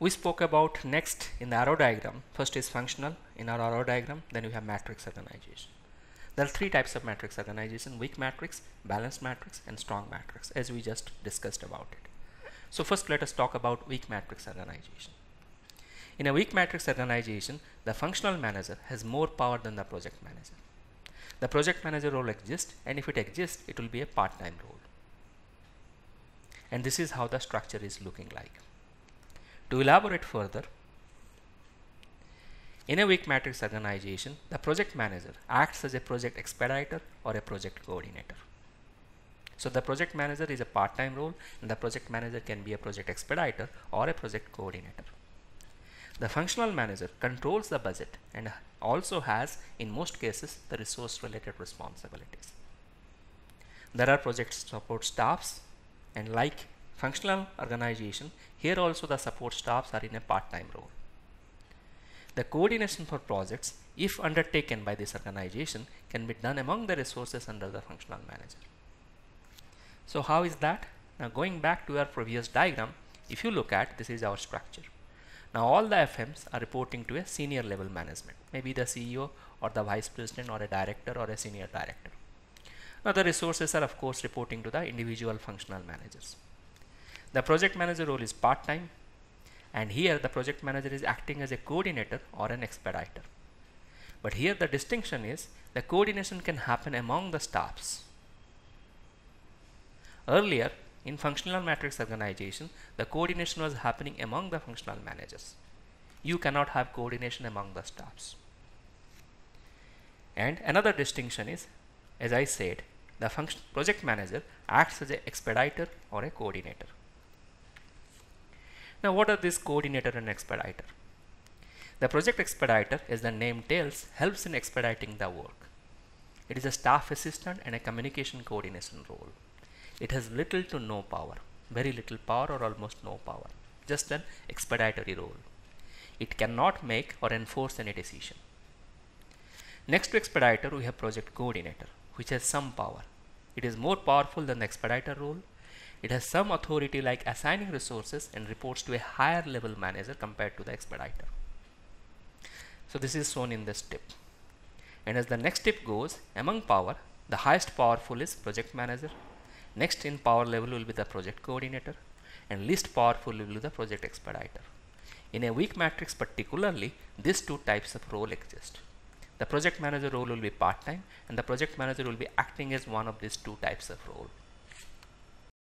We spoke about next in the arrow diagram. First is functional in our arrow diagram, then we have matrix organization. There are three types of matrix organization: weak matrix, balanced matrix, and strong matrix, as we just discussed about it. So first let us talk about weak matrix organization. In a weak matrix organization, the functional manager has more power than the project manager. The project manager role exists, and if it exists, it will be a part-time role. And this is how the structure is looking like. To elaborate further, in a weak matrix organization, the project manager acts as a project expediter or a project coordinator. So the project manager is a part-time role, and the project manager can be a project expediter or a project coordinator. The functional manager controls the budget and also has, in most cases, the resource-related responsibilities. There are project support staffs, and like functional organization, here also the support staffs are in a part-time role. The coordination for projects, if undertaken by this organization, can be done among the resources under the functional manager. So how is that? Now going back to our previous diagram, if you look at, this is our structure. Now all the FMs are reporting to a senior level management, maybe the CEO or the vice president or a director or a senior director. Now the resources are of course reporting to the individual functional managers. The project manager role is part-time, and here the project manager is acting as a coordinator or an expediter. But here the distinction is the coordination can happen among the staffs. Earlier, in functional matrix organization, the coordination was happening among the functional managers. You cannot have coordination among the staffs. And another distinction is, as I said, the project manager acts as an expediter or a coordinator. Now what are this coordinator and expediter? The project expediter, as the name tells, helps in expediting the work. It is a staff assistant and a communication coordination role. It has little to no power, very little power or almost no power, just an expeditory role. It cannot make or enforce any decision. Next to expediter, we have project coordinator, which has some power. It is more powerful than the expediter role. It has some authority like assigning resources and reports to a higher level manager compared to the expediter. So this is shown in this tip. And as the next tip goes, among power, the highest powerful is project manager. Next in power level will be the project coordinator, and least powerful will be the project expediter. In a weak matrix particularly, these two types of role exist. The project manager role will be part-time, and the project manager will be acting as one of these two types of role.